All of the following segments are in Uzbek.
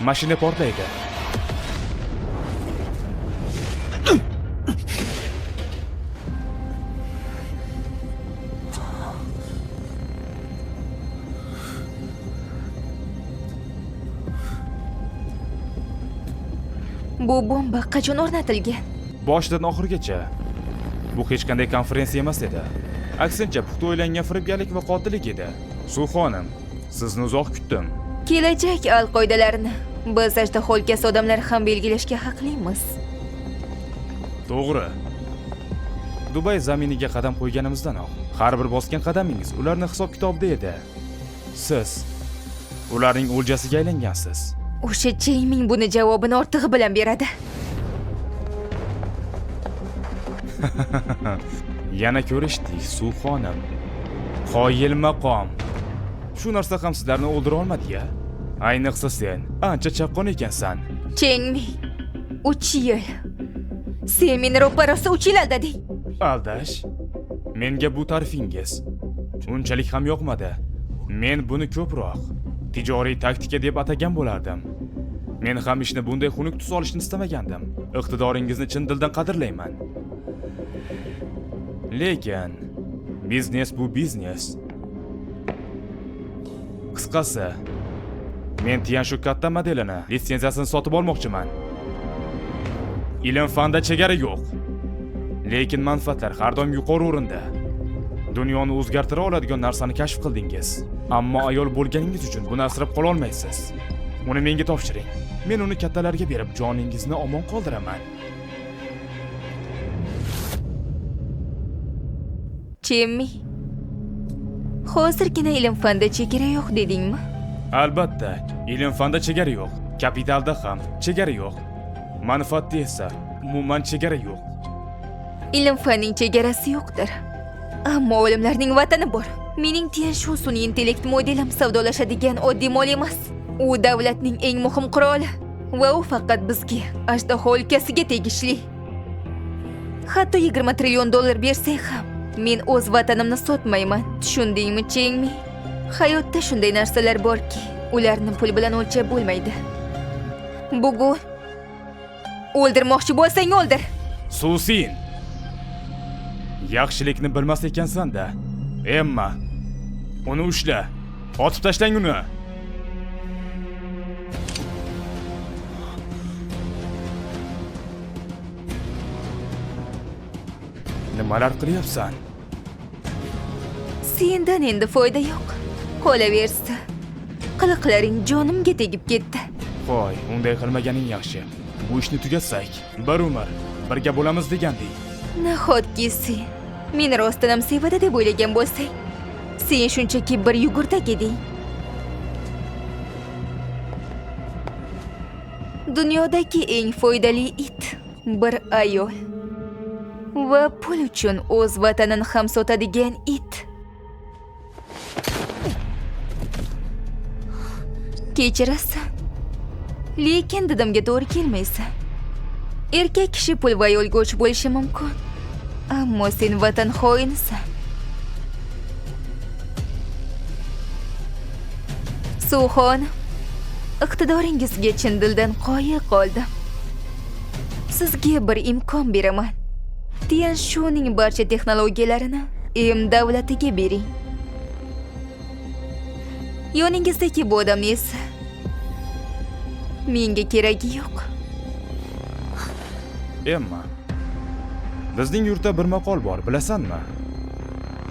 Mashina portlaydi. Bu bomba qachon o'rnatilgan? Boshidan oxirigacha. Bu hech qanday konferensiya emas edi. Aksincha, puxta o'ylangan firibgarlik va qotillik edi. Suv xonim, sizni uzoq kutdim. Kelajak al-qoidalarini biz ajdaho o'lkasi odamlari ham belgilashga haqlimiz. To'g'ri. Dubay zaminiga qadam qo'yganimizdanoq har bir bosgan qadamingiz ularning hisob-kitobida edi. Siz ularning o'ljasiga aylangansiz. O'sha Cheymin buni javobini ortig'i bilan beradi. Yana ko'rishdik, Suv xonim. Qoyil maqom. Shu narsa ham sizlarni o'ldira olmadi-ya. Ayniqsa sen ancha chaqqon ekansan. Cheymin 3 yil. Sen meni ro'parasi 3 yil aldading. Aldash. Menga bu ta'rifingiz unchalik ham yoqmadi. Men buni ko'proq tijoriy taktika deb atagan bo'lardim. Men ham ishni bunday xunuk tus olishni istamagandim. Iqtidoringizni chin dildan qadrlayman. Lekin biznes bu biznes. Qisqasi, men Tianshu katta modelini litsenziyasini sotib olmoqchiman. Ilm-fanda chegara yo'q. Lekin manfaatlar har doim yuqori o'rinda. Dunyoni o'zgartira oladigan narsani kashf qildingiz. Ammo ayol bo'lganingiz uchun buni asrab qola olmaysiz. Uni menga topshiring. Men uni kattalarga berib joningizni omon qoldiraman. Cheymin, hozirgina ilm-fanda chegara yo'q dedingmi? Albatta, ilm-fanda chegara yo'q. Kapitalda ham chegara yo'q. Manfaatda esa umuman chegara yo'q. Ilm-fanning chegarasi yo'qdir. Ammo olimlarning vatani bor. Mening Tianshu sun'iy intellekt modelim savdolashadigan oddiy mol emas. U davlatning eng muhim quroli va u faqat bizga, ajdaho o'lkasiga tegishli. Hatto 20 trillion dollar bersang ham men o'z vatanimni sotmayman. Tushundingmi, Cheymin? Hayotda shunday narsalar borki, ularni pul bilan o'lchab bo'lmaydi. Bugun o'ldirmoqchi bo'lsang o'ldir. Susin. Yaxshilikni bilmas ekansan-da. Emma, uni ushla. Otib tashlang uni. Nimalar qilyapsan? Sendan endi foyda yo'q. Qolaversa, qiliqlaring jonimga tegib ketdi. Qo'y, unday qilmaganing yaxshi. Bu ishni tugatsak, bir umr birga bo'lamiz deganding. Nahotki sen meni rostdan sevadi deb o'ylagan bo'lsang, sen shunchaki bir yugurtak eding. Dunyodagi eng foydali it bir ayol va pul uchun o'z vatanini ham sotadigan it. Kechirasan, lekin didimga to'g'ri kelmaysan. Erkak kishi pul va ayolga o'ch bo'lishi mumkin, ammo sen vatan xoinisan. Suxon, iqtidoringizga chin dildan qoyil qoldim. Sizga bir imkon beraman. Tianshuning barcha texnologiyalarini M davlatiga bering. Yoningizdagi bu odamni esa menga keragi yo'q. Emma, bizning yurtda bir maqol bor, bilasanmi?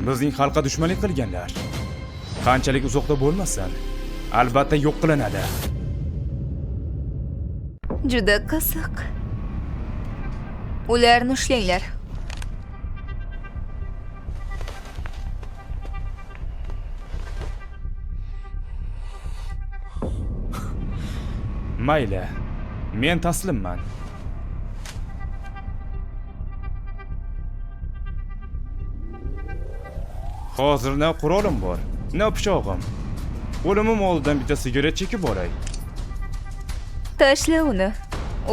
Bizning xalqqa dushmanlik qilganlar qanchalik uzoqda bo'lmasin, albatta yo'q qilinadi. Juda qiziq. Ularni ushlanglar. Mayli, men taslimman. Hozir na qurolim bor, na pichog'im. O'limim oldidan bitta sigaret chekib olay. Tashla uni.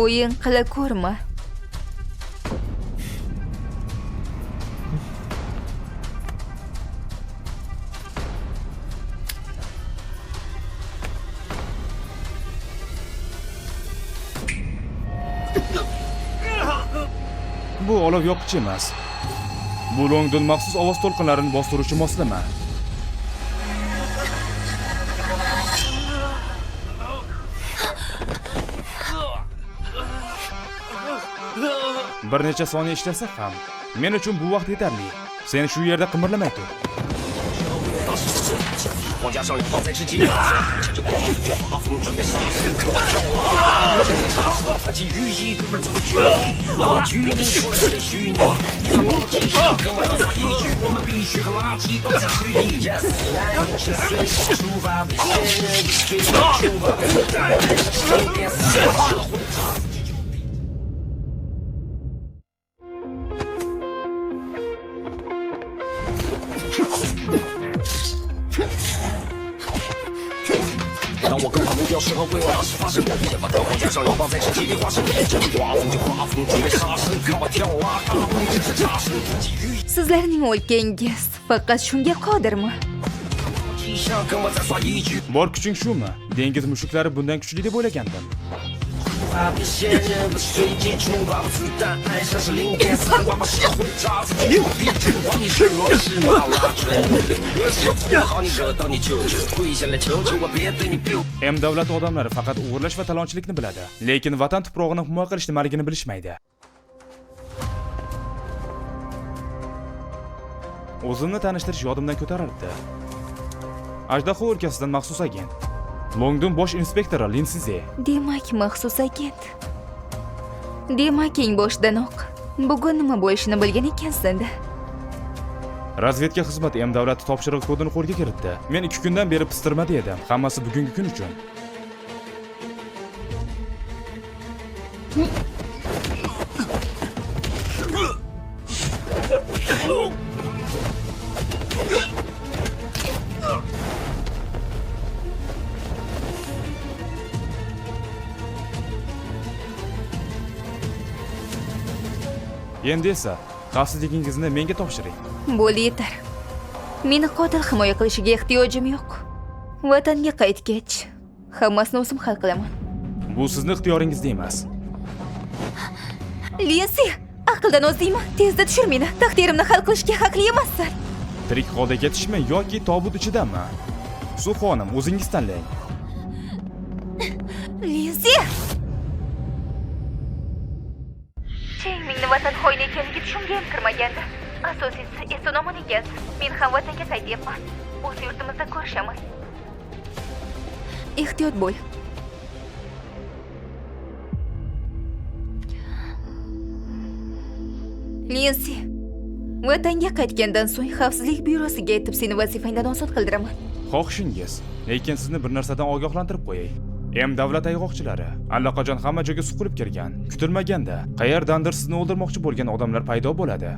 O'yin qila ko'rma. Bu olov yoqqichi emas. Bu Longdon maxsus ovoz to'lqinlarini bostiruvchi moslama. Bir necha soniya ishlasa ham men uchun bu vaqt yetarli. Sen shu yerda qimirlamay tur. 皇家少爷放在吃鸡，这就必须要好服准备杀死可怕跳啊！这个茶色发起羽翼，哥们怎么绝了？居民说的是虚拟，他们继续跟我打一局，我们必须和垃圾都在虚拟。Yes， 来，是随时出发，别人随时出发，带着身边4号。 当我更好目标时候，为我大事发生。先把刀光加上，放在身体里化身。这里刮风就刮风，准备杀生，看我跳啊！大风真是扎实。 Sizlarning o'lkangiz faqat shunga qodirmi? 机上跟我再耍一局。 Bor kuching shumi? Dengiz mushuklari bundan kuchli deb o'ylagandim. 别仙人不随机出发，子弹爱上是0.3，把社会炸死。牛逼，往你是罗是马拉准。不好，你惹到你舅舅，跪下来求求我，别对你 biu。 M davlat odamlari faqat o'g'irlash va talonchilikni biladi, lekin vatan tuprog'ini himoya qilish nimaligini bilishmaydi. O'zimni tanishtirish yodimdan ko'tarildi. Ajdaho o'lkasidan maxsus agent. Longdon bosh inspektori Lin Size. Demak, maxsus agent. Demak, eng boshdanoq bugun nima bo'lishini bilgan ekansan-da. Razvedka xizmati M davlati topshiriq kodini qo'lga kiritdi. Men 2 kundan beri pistirmada edim. Hammasi bugungi kun uchun. Endi esa xavfsizligingizni menga topshiring. Bo'ldi, yetar. Meni qotil himoya qilishiga ehtiyojim yo'q. Vatanga qaytgach, hammasini o'zim hal qilaman. Bu sizning ixtiyoringizda emas. Linsi, aqldan ozdingmi? Tezda tushir meni. Taqdirimni hal qilishga haqli emassan. Tirik holda ketishmi yoki tobut ichidami? Suv xonim, o'zingiz tanlang. Linsi! Mingni vatan xoin ekanligi tushimga ham kirmagandi. Asosiysi eson-omon ekansiz. Men ham vatanga qaytyapman. O'z yurtimizda ko'rishamiz. Ehtiyot bo'l. Linsi, vatanga qaytgandan so'ng xavfsizlik byurosiga aytib seni vazifangdan ozod qildiraman. Xohishingiz, lekin sizni bir narsadan ogohlantirib qo'yay. M davlat ayg'oqchilari allaqachon hamma joyga suqilib kirgan. Kutilmaganda qayerdandir sizni o'ldirmoqchi bo'lgan odamlar paydo bo'ladi.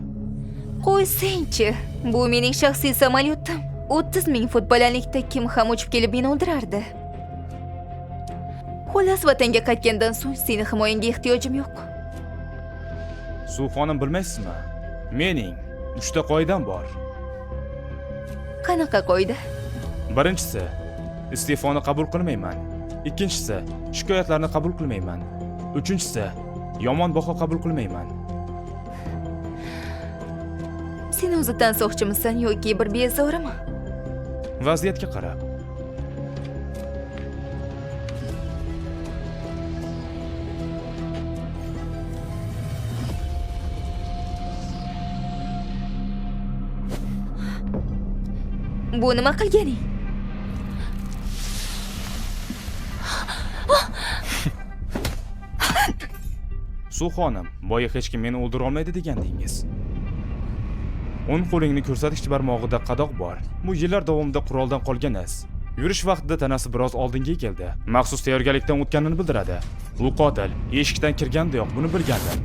Qo'ysangchi, bu mening shaxsiy samolyotim. 30 ming fut balandlikda kim ham uchib kelib meni o'ldirardi. Xullas, vatanga qaytgandan so'ng seni himoyangga ehtiyojim yo'q. Suv xonim, bilmaysizmi? Mening 3 ta qoidam bor. Qanaqa qoida? Birinchisi, iste'foni qabul qilmayman. Ikkinchisi, shikoyatlarni qabul qilmayman. Uchinchisi, yomon baho qabul qilmayman. Sen o'zi tansoqchimisan yoki bir bezorimi? Vaziyatga qarab. Bu nima qilganing? Suv xonim, boya hech kim meni o'ldira olmaydi degandingiz. O'ng qo'lingni ko'rsatkich barmog'ida qadoq bor. Bu yillar davomida quroldan qolgan iz. Yurish vaqtida tanasi biroz oldinga keldi. Maxsus tayyorgarlikdan o'tganini bildiradi. U qotil eshikdan kirgandayoq buni bilgandim.